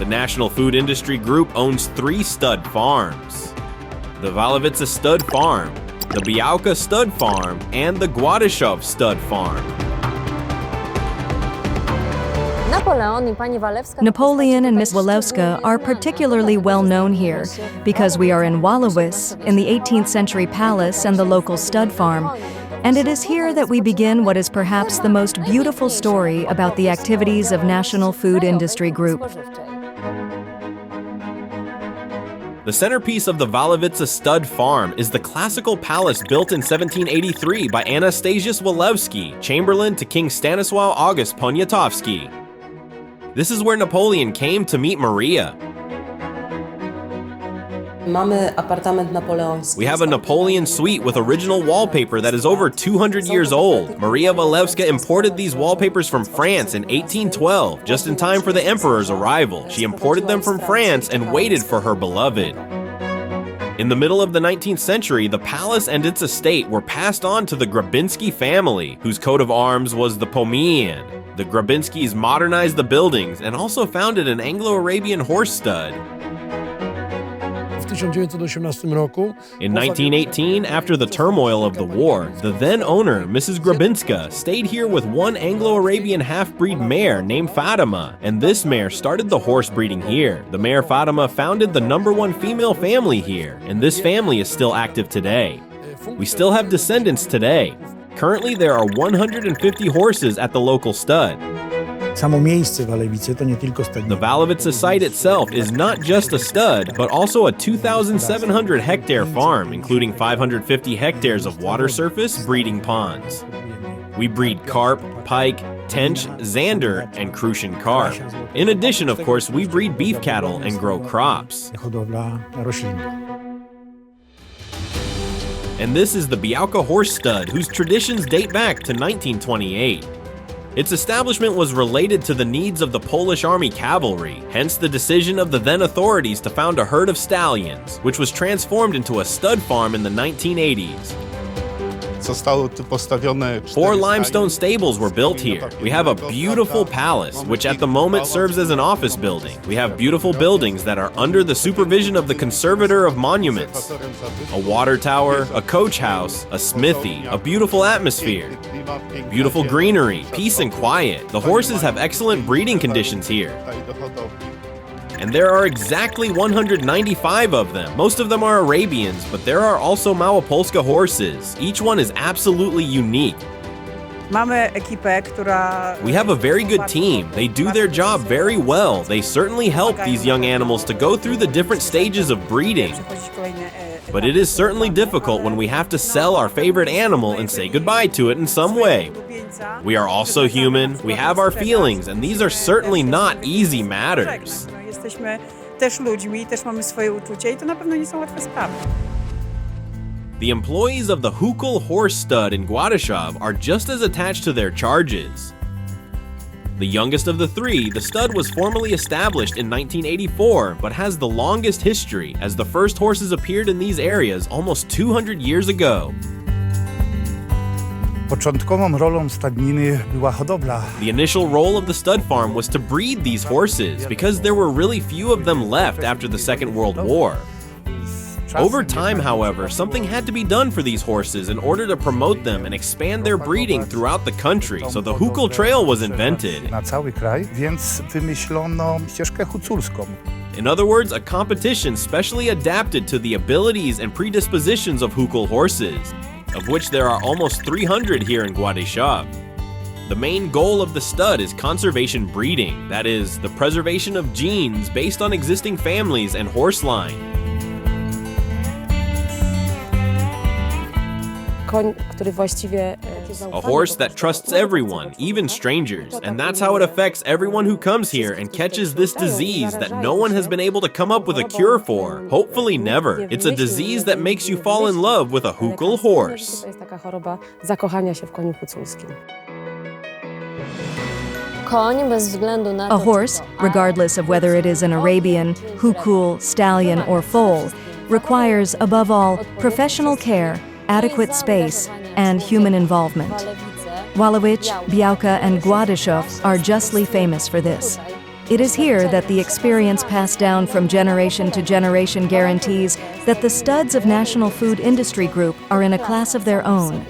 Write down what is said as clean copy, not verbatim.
National Food Industry Group owns 3 stud farms: the Walowice Stud Farm, the Białka Stud Farm, and the Gładyszew Stud Farm. Napoleon and Miss Walewska are particularly well known here because we are in Walowice, in the 18th century palace and the local stud farm. And it is here that we begin what is perhaps the most beautiful story about the activities of National Food Industry Group. The centerpiece of the Walowice Stud Farm is the classical palace built in 1783 by Anastasius Walewski, chamberlain to King Stanisław August Poniatowski. This is where Napoleon came to meet Maria. We have a Napoleon suite with original wallpaper that is over 200 years old. Maria Walewska imported these wallpapers from France in 1812, just in time for the emperor's arrival. She imported them from France and waited for her beloved. In the middle of the 19th century, the palace and its estate were passed on to the Grabinski family, whose coat of arms was the Pomeranian. The Grabinskis modernized the buildings and also founded an Anglo-Arabian horse stud. In 1918, after the turmoil of the war, the then owner, Mrs. Grabinska, stayed here with one Anglo-Arabian half-breed mare named Fatima, and this mare started the horse breeding here. The mare Fatima founded the #1 female family here, and this family is still active today. We still have descendants today. Currently, there are 150 horses at the local stud. The Walowice site itself is not just a stud, but also a 2,700 hectare farm, including 550 hectares of water surface breeding ponds. We breed carp, pike, tench, zander, and Crucian carp. In addition, of course, we breed beef cattle and grow crops. And this is the Białka horse stud, whose traditions date back to 1928. Its establishment was related to the needs of the Polish Army cavalry, hence the decision of the then authorities to found a herd of stallions, which was transformed into a stud farm in the 1980s. 4 limestone stables were built here. We have a beautiful palace, which at the moment serves as an office building. We have beautiful buildings that are under the supervision of the conservator of monuments. A water tower, a coach house, a smithy, a beautiful atmosphere, beautiful greenery, peace and quiet. The horses have excellent breeding conditions here. And there are exactly 195 of them. Most of them are Arabians, but there are also Małopolska horses. Each one is absolutely unique. We have a very good team. They do their job very well. They certainly help these young animals to go through the different stages of breeding. But it is certainly difficult when we have to sell our favorite animal and say goodbye to it in some way. We are also human, we have our feelings, and these are certainly not easy matters. The employees of the Hukul horse stud in Gładyszew are just as attached to their charges. The youngest of the 3, the stud was formally established in 1984, but has the longest history, as the first horses appeared in these areas almost 200 years ago. The initial role of the stud farm was to breed these horses, because there were really few of them left after the Second World War. Over time, however, something had to be done for these horses in order to promote them and expand their breeding throughout the country, so the Hukul Trail was invented. In other words, a competition specially adapted to the abilities and predispositions of Hukul horses, of which there are almost 300 here in Gładyszew. The main goal of the stud is conservation breeding, that is, the preservation of genes based on existing families and horse line. A horse that trusts everyone, even strangers, and that's how it affects everyone who comes here and catches this disease that no one has been able to come up with a cure for. Hopefully never. It's a disease that makes you fall in love with a Hukul horse. A horse, regardless of whether it is an Arabian, Hukul, stallion, or foal, requires, above all, professional care, adequate space, and human involvement. Walowice, Białka, and Gładyszew are justly famous for this. It is here that the experience passed down from generation to generation guarantees that the studs of National Food Industry Group are in a class of their own.